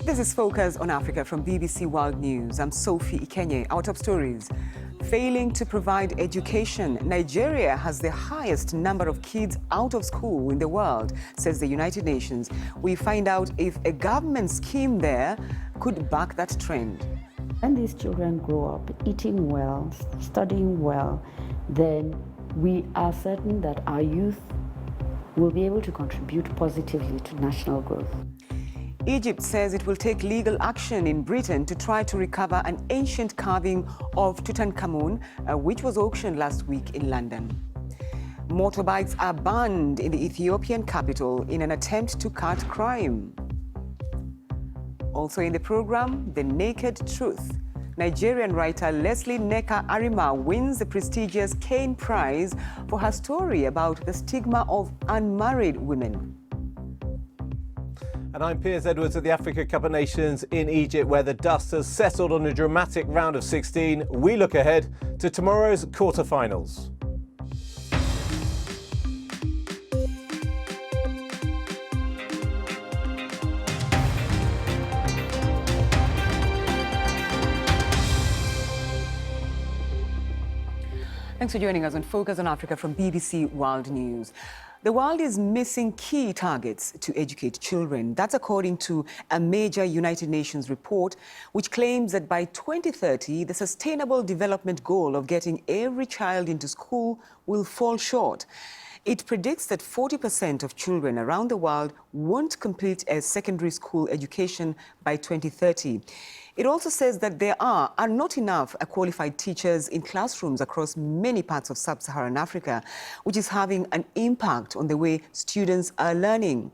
This is Focus on Africa from BBC World News. I'm Sophie Ikenye. Our top stories. Failing to provide education, Nigeria has the highest number of kids out of school in the world, says the United Nations. We find out if a government scheme there could back that trend. When these children grow up eating well, studying well, then we are certain that our youth will be able to contribute positively to national growth. Egypt says it will take legal action in Britain to try to recover an ancient carving of Tutankhamun, which was auctioned last week in London. Motorbikes are banned in the Ethiopian capital in an attempt to cut crime. Also in the program, The Naked Truth. Nigerian writer Leslie Neka Arima wins the prestigious Caine Prize for her story about the stigma of unmarried women. And I'm Piers Edwards at the Africa Cup of Nations in Egypt, where the dust has settled on a dramatic round of 16. We look ahead to tomorrow's quarter-finals. Thanks for joining us on Focus on Africa from BBC World News. The world is missing key targets to educate children. That's according to a major United Nations report, which claims that by 2030, the Sustainable Development Goal of getting every child into school will fall short. It predicts that 40% of children around the world won't complete a secondary school education by 2030. It also says that there are not enough qualified teachers in classrooms across many parts of sub-Saharan Africa, which is having an impact on the way students are learning.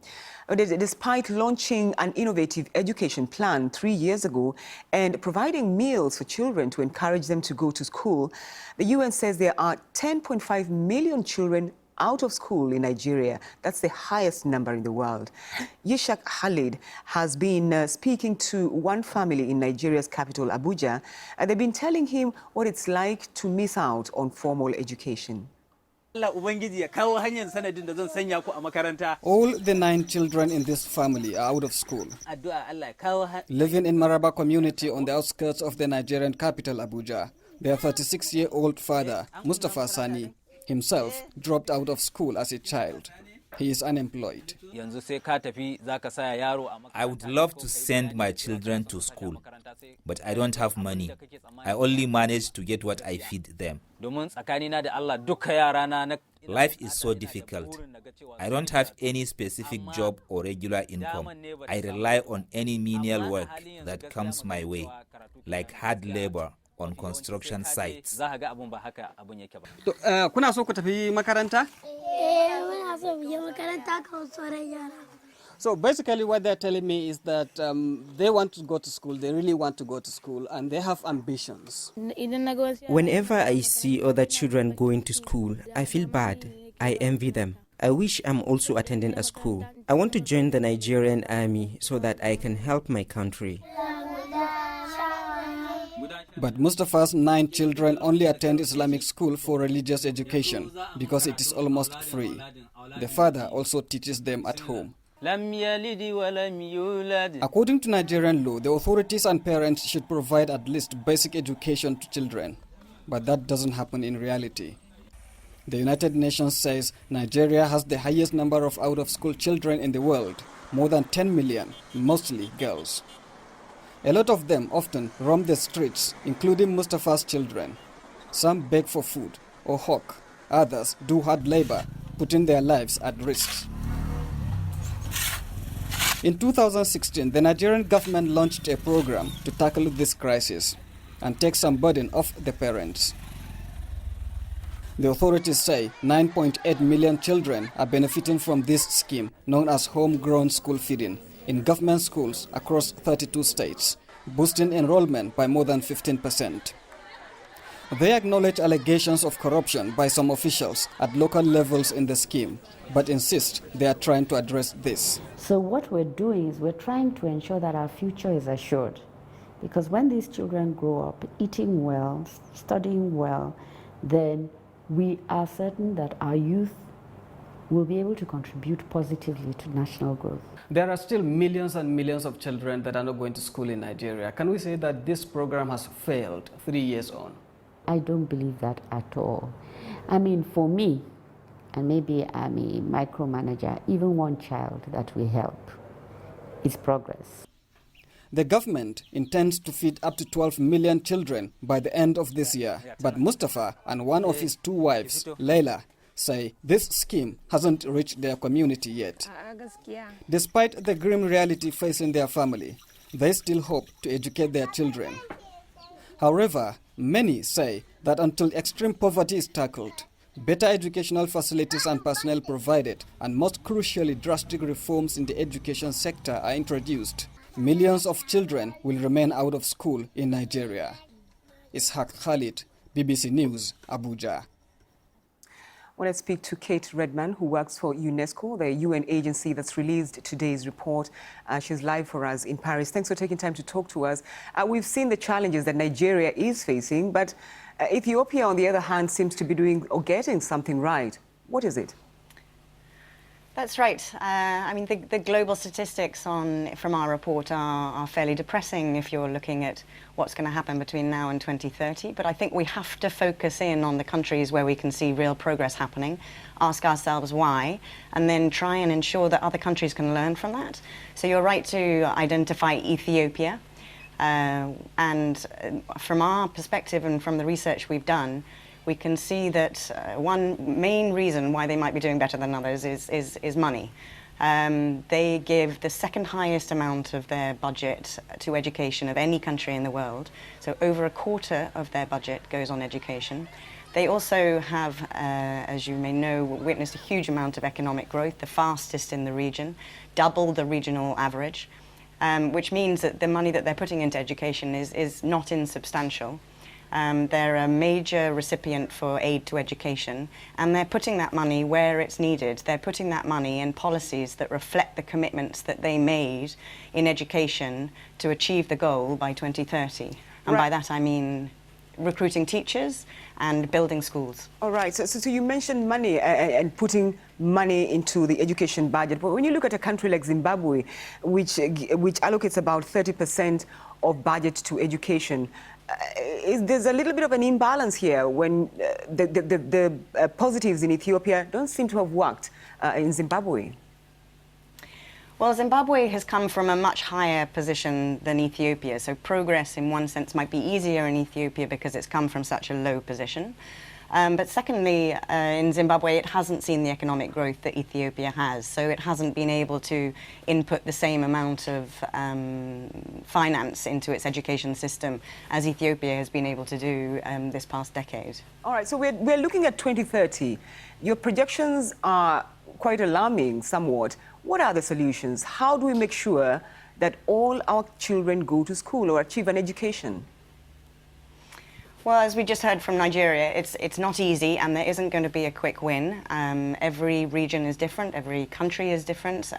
Despite launching an innovative education plan 3 years ago and providing meals for children to encourage them to go to school, the UN says there are 10.5 million children out of school in Nigeria. That's the highest number in the world. Yishak Khalid has been speaking to one family in Nigeria's capital, Abuja, and they've been telling him what it's like to miss out on formal education. All the 9 children in this family are out of school, living in Maraba community on the outskirts of the Nigerian capital, Abuja. Their 36-year-old father, Mustafa Sani, himself dropped out of school as a child. He is unemployed. I would love to send my children to school, but I don't have money. I only manage to get what I feed them. Life is so difficult. I don't have any specific job or regular income. I rely on any menial work that comes my way, like hard labor on construction sites. Kuna so ku tafi makaranta? Muna so mu je makaranta kamar sauran yara. So basically what they're telling me is that they want to go to school, they really want to go to school, and they have ambitions. Whenever I see other children going to school, I feel bad. I envy them. I wish I'm also attending a school. I want to join the Nigerian army so that I can help my country. But Mustafa's 9 children only attend Islamic school for religious education because it is almost free. The father also teaches them at home. According to Nigerian law, the authorities and parents should provide at least basic education to children. But that doesn't happen in reality. The United Nations says Nigeria has the highest number of out-of-school children in the world, more than 10 million, mostly girls. A lot of them often roam the streets, including Mustafa's children. Some beg for food or hawk. Others do hard labor, putting their lives at risk. In 2016, the Nigerian government launched a program to tackle this crisis and take some burden off the parents. The authorities say 9.8 million children are benefiting from this scheme known as homegrown school feeding in government schools across 32 states, boosting enrollment by more than 15%. They acknowledge allegations of corruption by some officials at local levels in the scheme, but insist they are trying to address this. So what we're doing is we're trying to ensure that our future is assured. Because when these children grow up eating well, studying well, then we are certain that our youth will be able to contribute positively to national growth. There are still millions and millions of children that are not going to school in Nigeria. Can we say that this program has failed 3 years on? I don't believe that at all. I mean, for me, and maybe I'm a micromanager, even one child that we help is progress. The government intends to feed up to 12 million children by the end of this year. But Mustafa and one of his 2 wives, Leila, say this scheme hasn't reached their community yet. Despite the grim reality facing their family, they still hope to educate their children. However, many say that until extreme poverty is tackled, better educational facilities and personnel provided, and most crucially drastic reforms in the education sector are introduced, millions of children will remain out of school in Nigeria. Ishaq Khalid, BBC News, Abuja. Well, let's speak to Kate Redman, who works for UNESCO, the UN agency that's released today's report. She's live for us in Paris. Thanks for taking time to talk to us. We've seen the challenges that Nigeria is facing, but Ethiopia, on the other hand, seems to be doing or getting something right. What is it? That's right. I mean, the global statistics from our report are fairly depressing if you're looking at what's going to happen between now and 2030. But I think we have to focus in on the countries where we can see real progress happening, ask ourselves why, and then try and ensure that other countries can learn from that. So you're right to identify Ethiopia. And from our perspective and from the research we've done, we can see that one main reason why they might be doing better than others is money. They give the second highest amount of their budget to education of any country in the world. So over a quarter of their budget goes on education. They also have, as you may know, witnessed a huge amount of economic growth, the fastest in the region, double the regional average, which means that the money that they're putting into education is not insubstantial. They're a major recipient for aid to education, and they're putting that money where it's needed. They're putting that money in policies that reflect the commitments that they made in education to achieve the goal by 2030. And by that I mean recruiting teachers and building schools. All right, so you mentioned money and putting money into the education budget. But when you look at a country like Zimbabwe, which allocates about 30% of budget to education, there's a little bit of an imbalance here when the positives in Ethiopia don't seem to have worked in Zimbabwe. Well, Zimbabwe has come from a much higher position than Ethiopia, so progress in one sense might be easier in Ethiopia because it's come from such a low position. But secondly, in Zimbabwe, it hasn't seen the economic growth that Ethiopia has, so it hasn't been able to input the same amount of finance into its education system as Ethiopia has been able to do this past decade. All right, so we're looking at 2030. Your projections are quite alarming somewhat. What are the solutions? How do we make sure that all our children go to school or achieve an education? Well, as we just heard from Nigeria, it's not easy, and there isn't going to be a quick win. Every region is different, every country is different.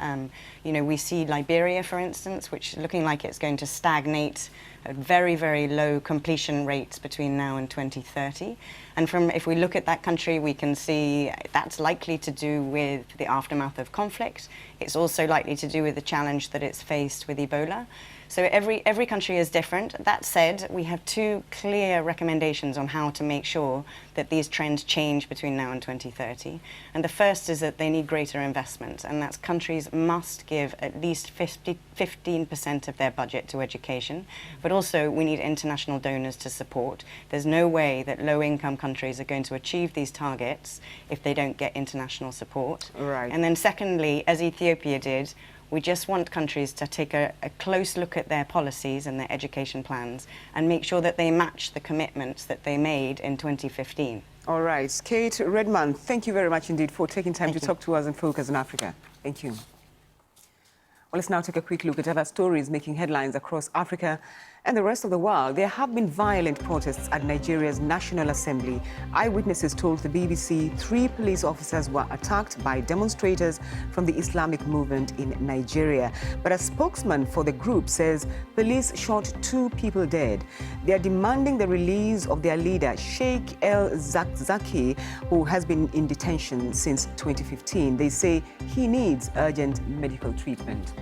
You know, we see Liberia, for instance, which is looking like it's going to stagnate at very, very low completion rates between now and 2030. And if we look at that country, we can see that's likely to do with the aftermath of conflict. It's also likely to do with the challenge that it's faced with Ebola. So every country is different. That said, we have 2 clear recommendations on how to make sure that these trends change between now and 2030. And the first is that they need greater investment, and that's countries must give at least 15% of their budget to education. But also we need international donors to support. There's no way that low-income countries are going to achieve these targets if they don't get international support. Right. And then secondly, as Ethiopia did, we just want countries to take a close look at their policies and their education plans and make sure that they match the commitments that they made in 2015. All right. Kate Redman, thank you very much indeed for taking time to talk to us and focus on Africa. Thank you. Well, let's now take a quick look at other stories making headlines across Africa And the rest of the world, there have been violent protests at Nigeria's National Assembly. Eyewitnesses told the BBC 3 police officers were attacked by demonstrators from the Islamic movement in Nigeria. But a spokesman for the group says police shot 2 people dead. They are demanding the release of their leader, Sheikh El Zakzaki, who has been in detention since 2015. They say he needs urgent medical treatment.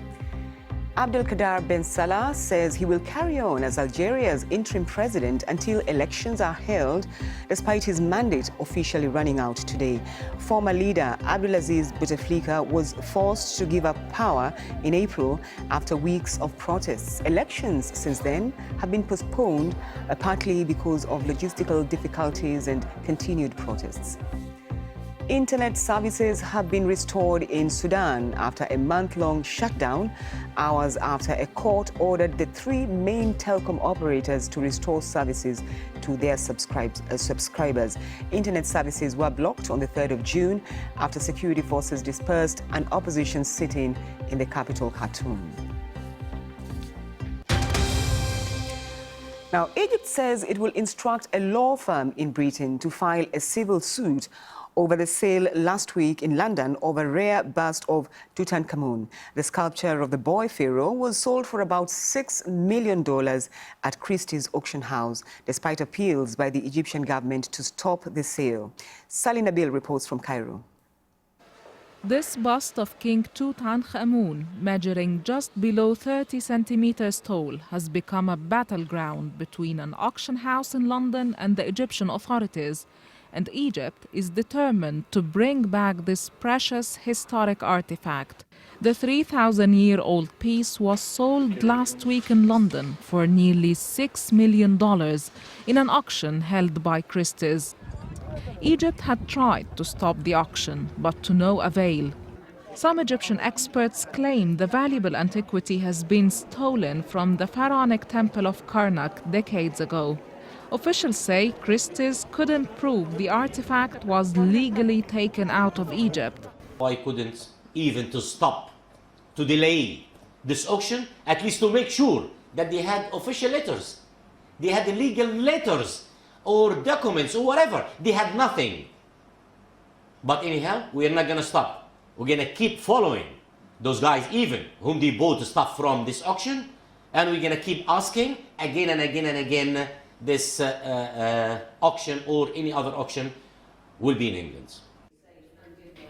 Abdelkader Ben Salah says he will carry on as Algeria's interim president until elections are held, despite his mandate officially running out today. Former leader Abdelaziz Bouteflika was forced to give up power in April after weeks of protests. Elections since then have been postponed, partly because of logistical difficulties and continued protests. Internet services have been restored in Sudan after a month-long shutdown, hours after a court ordered the 3 main telecom operators to restore services to their subscribers. Internet services were blocked on the 3rd of June after security forces dispersed an opposition sit-in in the capital, Khartoum. Now, Egypt says it will instruct a law firm in Britain to file a civil suit over the sale last week in London of a rare bust of Tutankhamun. The sculpture of the boy pharaoh was sold for about $6 million at Christie's auction house, despite appeals by the Egyptian government to stop the sale. Sally Nabil reports from Cairo. This bust of King Tutankhamun, measuring just below 30 centimeters tall, has become a battleground between an auction house in London and the Egyptian authorities. And Egypt is determined to bring back this precious historic artifact. The 3,000-year-old piece was sold last week in London for nearly $6 million in an auction held by Christie's. Egypt had tried to stop the auction, but to no avail. Some Egyptian experts claim the valuable antiquity has been stolen from the pharaonic temple of Karnak decades ago. Officials say Christie's couldn't prove the artifact was legally taken out of Egypt. Why couldn't even to stop, to delay this auction, at least to make sure that they had official letters, they had legal letters or documents or whatever. They had nothing. But anyhow, we're not going to stop. We're going to keep following those guys, even whom they bought the stuff from this auction, and we're going to keep asking again and again and again. This auction or any other auction will be in England.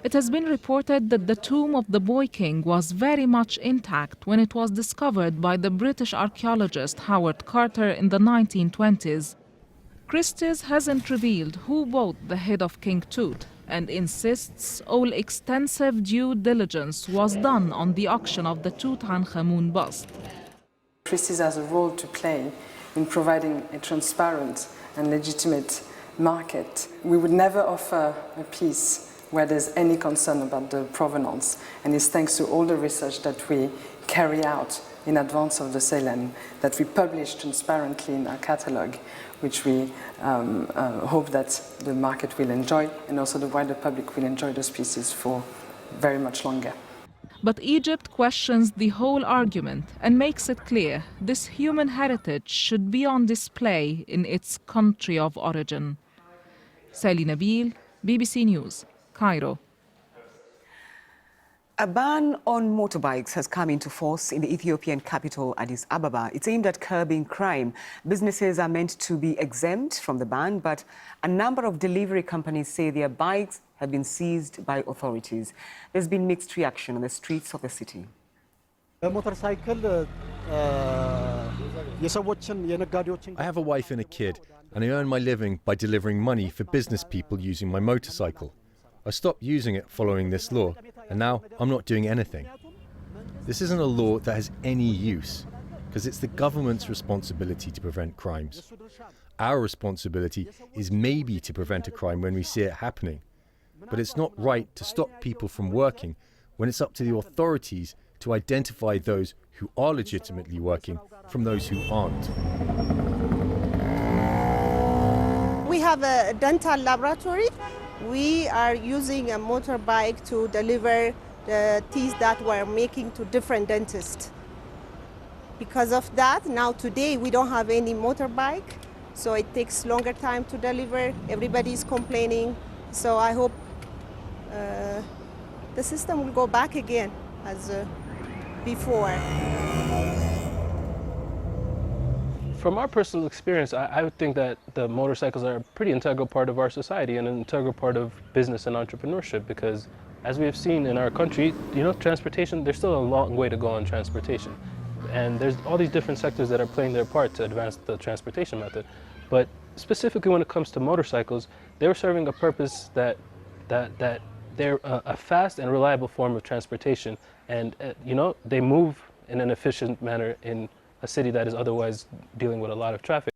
It has been reported that the tomb of the boy king was very much intact when it was discovered by the British archaeologist Howard Carter in the 1920s. Christie's hasn't revealed who bought the head of King Tut and insists all extensive due diligence was done on the auction of the Tutankhamun bust. Christie's has a role to play in providing a transparent and legitimate market. We would never offer a piece where there's any concern about the provenance, and it's thanks to all the research that we carry out in advance of the sale and that we publish transparently in our catalogue, which we hope that the market will enjoy and also the wider public will enjoy those pieces for very much longer. But Egypt questions the whole argument and makes it clear this human heritage should be on display in its country of origin. Sally Nabil, BBC News, Cairo. A ban on motorbikes has come into force in the Ethiopian capital, Addis Ababa. It's aimed at curbing crime. Businesses are meant to be exempt from the ban, but a number of delivery companies say their bikes have been seized by authorities. There's been mixed reaction on the streets of the city. I have a wife and a kid, and I earn my living by delivering money for business people using my motorcycle. I stopped using it following this law, and now I'm not doing anything. This isn't a law that has any use, because it's the government's responsibility to prevent crimes. Our responsibility is maybe to prevent a crime when we see it happening, but it's not right to stop people from working when it's up to the authorities to identify those who are legitimately working from those who aren't. We have a dental laboratory. We are using a motorbike to deliver the teeth that we're making to different dentists. Because of that, now today we don't have any motorbike, so it takes longer time to deliver. Everybody is complaining, so I hope the system will go back again as before. From our personal experience, I would think that the motorcycles are a pretty integral part of our society and an integral part of business and entrepreneurship, because as we have seen in our country, transportation, there's still a long way to go on transportation. And there's all these different sectors that are playing their part to advance the transportation method. But specifically when it comes to motorcycles, they're serving a purpose that they're a fast and reliable form of transportation. And, they move in an efficient manner in a city that is otherwise dealing with a lot of traffic.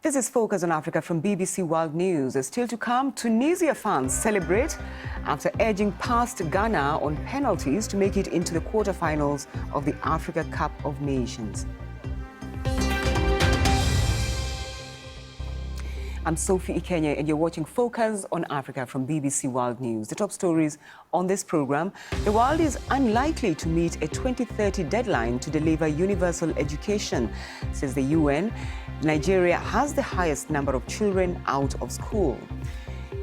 This is Focus on Africa from BBC World News. Still to come, Tunisia fans celebrate after edging past Ghana on penalties to make it into the quarterfinals of the Africa Cup of Nations. I'm Sophie Ikenya, and you're watching Focus on Africa from BBC World News. The top stories on this program: the world is unlikely to meet a 2030 deadline to deliver universal education, says the UN. Nigeria has the highest number of children out of school.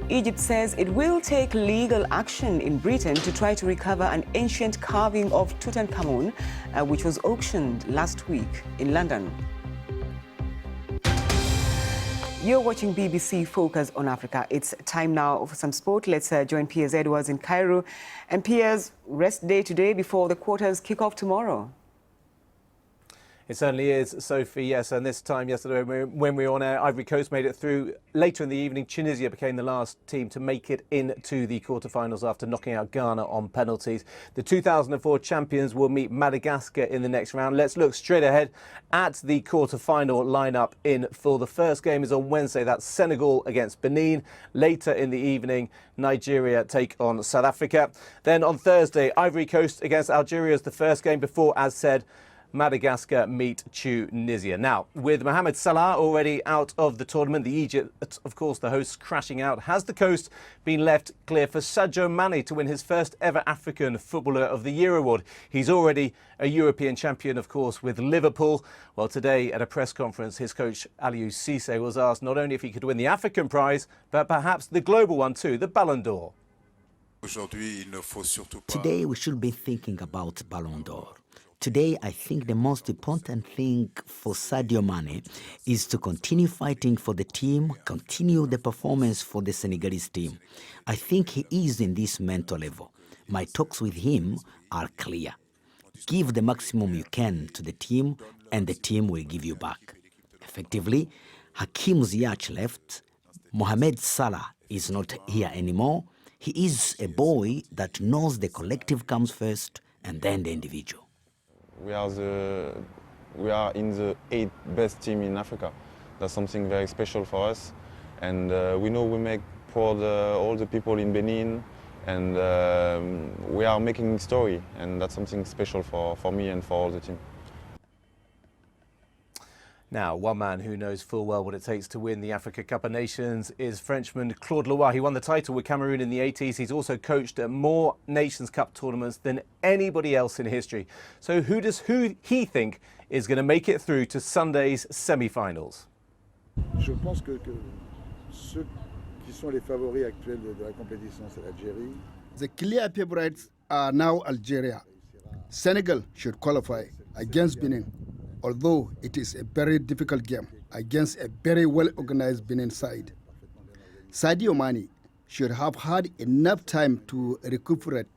Egypt says it will take legal action in Britain to try to recover an ancient carving of Tutankhamun, which was auctioned last week in London. You're watching BBC Focus on Africa. It's time now for some sport. Let's join Piers Edwards in Cairo. And Piers, rest day today before the quarters kick off tomorrow. It certainly is, Sophie, yes. And this time yesterday when we were on air, Ivory Coast made it through. Later in the evening, Tunisia became the last team to make it into the quarterfinals after knocking out Ghana on penalties. The 2004 champions will meet Madagascar in the next round. Let's look straight ahead at the quarterfinal lineup in full. The first game is on Wednesday. That's Senegal against Benin. Later in the evening, Nigeria take on South Africa. Then on Thursday, Ivory Coast against Algeria is the first game before, as said, Madagascar meet Tunisia. Now, with Mohamed Salah already out of the tournament, the Egypt, of course, the hosts crashing out, has the coast been left clear for Sadio Mane to win his first ever African Footballer of the Year award? He's already a European champion, of course, with Liverpool. Well, today at a press conference, his coach Aliou Cissé was asked not only if he could win the African prize, but perhaps the global one too, the Ballon d'Or. Today we should be thinking about Ballon d'Or. Today, I think the most important thing for Sadio Mane is to continue fighting for the team, continue the performance for the Senegalese team. I think he is in this mental level. My talks with him are clear. Give the maximum you can to the team, and the team will give you back. Effectively, Hakim Ziyech left. Mohamed Salah is not here anymore. He is a boy that knows the collective comes first and then the individual. We are in the 8th best team in Africa. That's something very special for us, and we know we make proud all the people in Benin, and we are making story, and that's something special for me and for all the team. Now, one man who knows full well what it takes to win the Africa Cup of Nations is Frenchman Claude Leroy. He won the title with Cameroon in the 80s. He's also coached at more Nations Cup tournaments than anybody else in history. So who he think is going to make it through to Sunday's semi-finals? Je pense que ceux qui sont les favoris actuels de la compétition, c'est l'Algérie. The clear favorites are now Algeria. Senegal should qualify against Benin, although it is a very difficult game against a very well-organized Benin side. Sadio Mane should have had enough time to recuperate,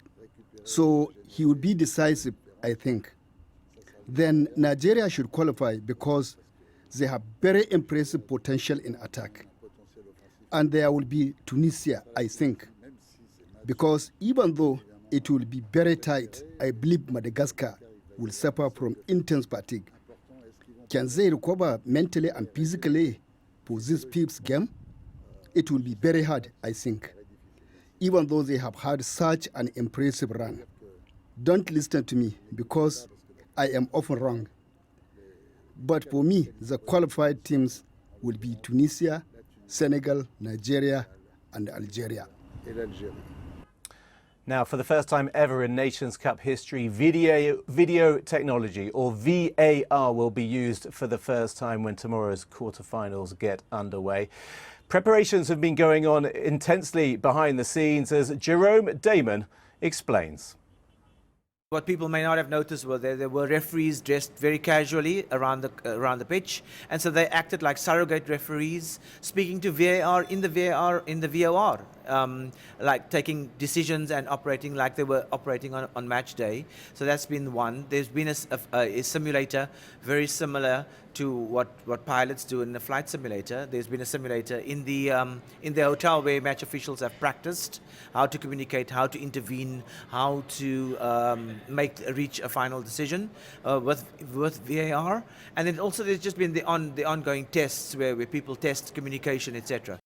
so he would be decisive, I think. Then Nigeria should qualify because they have very impressive potential in attack. And there will be Tunisia, I think, because even though it will be very tight, I believe Madagascar will suffer from intense fatigue. Can they recover mentally and physically for this fifth game? It will be very hard, I think, even though they have had such an impressive run. Don't listen to me because I am often wrong. But for me, the qualified teams will be Tunisia, Senegal, Nigeria, and Algeria. Now, for the first time ever in Nations Cup history, video technology, or VAR, will be used for the first time when tomorrow's quarterfinals get underway. Preparations have been going on intensely behind the scenes, as Jerome Damon explains. What people may not have noticed was there were referees dressed very casually around the pitch, and so they acted like surrogate referees, speaking to VAR in the VOR, like taking decisions and operating like they were operating on match day. So that's been one. There's been a simulator very similar to what pilots do in the flight simulator. There's been a simulator in the hotel where match officials have practiced how to communicate, how to intervene, how to reach a final decision with VAR. And then also there's just been the ongoing tests where people test communication, etc.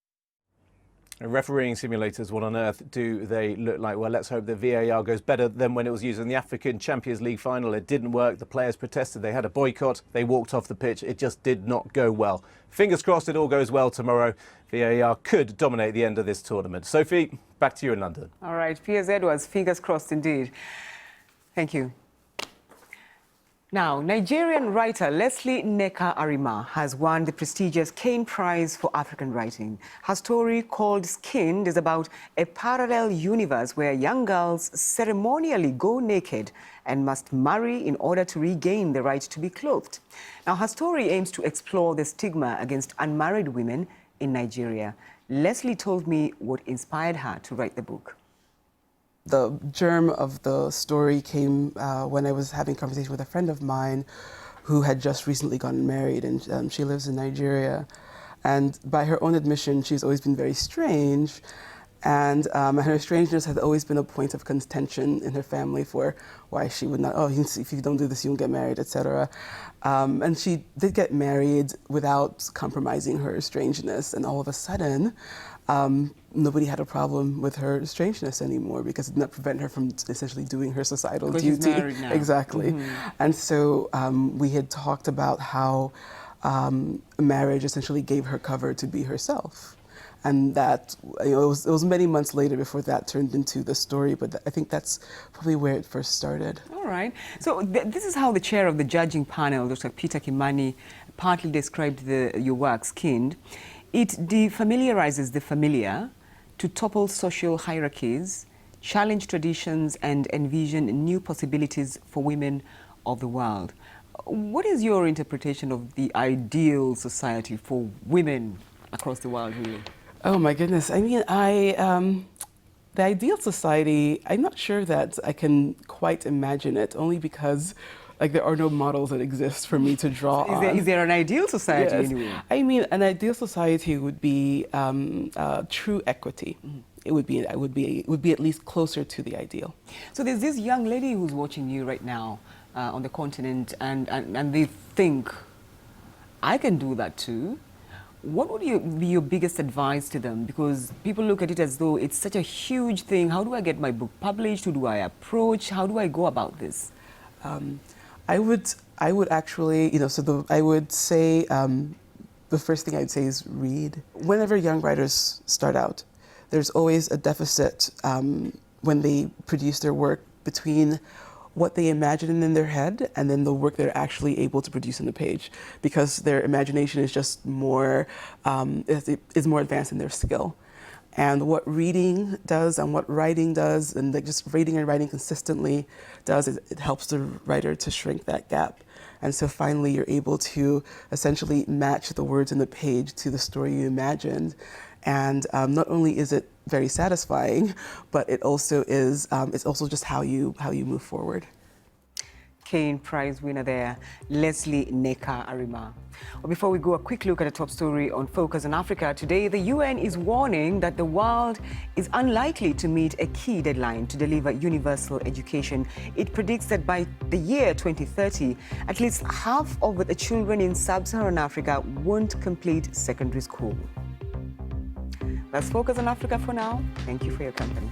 Refereeing simulators, what on earth do they look like? Well, let's hope the VAR goes better than when it was used in the African Champions League final. It didn't work. The players protested. They had a boycott. They walked off the pitch. It just did not go well. Fingers crossed it all goes well tomorrow. VAR could dominate the end of this tournament. Sophie, back to you in London. All right, Piers Edwards, fingers crossed indeed. Thank you. Now, Nigerian writer Leslie Nneka Arima has won the prestigious Caine Prize for African writing. Her story, called Skinned, is about a parallel universe where young girls ceremonially go naked and must marry in order to regain the right to be clothed. Now, her story aims to explore the stigma against unmarried women in Nigeria. Leslie told me what inspired her to write the book. The germ of the story came when I was having a conversation with a friend of mine who had just recently gotten married, and she lives in Nigeria. And by her own admission, she's always been very strange. And her strangeness had always been a point of contention in her family for why she would not, if you don't do this, you won't get married, etc. And she did get married without compromising her strangeness. And all of a sudden, nobody had a problem with her strangeness anymore because it did not prevent her from essentially doing her societal duty. She's married now. Exactly. And so we had talked about how marriage essentially gave her cover to be herself. And that, it was many months later before that turned into the story, but I think that's probably where it first started. All right. So this is how the chair of the judging panel, Dr. Peter Kimani, partly described your work, Skinned. It defamiliarizes the familiar to topple social hierarchies, challenge traditions, and envision new possibilities for women of the world. What is your interpretation of the ideal society for women across the world, really? Oh my goodness. I mean, the ideal society, I'm not sure that I can quite imagine it, only because there are no models that exist for me to draw on. Is there an ideal society anyway? I mean, an ideal society would be true equity. It would be at least closer to the ideal. So there's this young lady who's watching you right now on the continent, and they think, I can do that too. What would be your biggest advice to them? Because people look at it as though it's such a huge thing. How do I get my book published? Who do I approach? How do I go about this? I would actually, I would say the first thing I'd say is read. Whenever young writers start out, there's always a deficit when they produce their work between what they imagine in their head and then the work they're actually able to produce on the page, because their imagination is just more, is more advanced in their skill. And what reading does and what writing does, and just reading and writing consistently does, is it helps the writer to shrink that gap. And so finally you're able to essentially match the words in the page to the story you imagined. And not only is it very satisfying, but it also is, it's also just how you move forward. Caine Prize winner there, Leslie Nneka Arima. Well, before we go, a quick look at a top story on Focus on Africa. Today, the UN is warning that the world is unlikely to meet a key deadline to deliver universal education. It predicts that by the year 2030, at least half of the children in sub-Saharan Africa won't complete secondary school. That's Focus on Africa for now. Thank you for your company.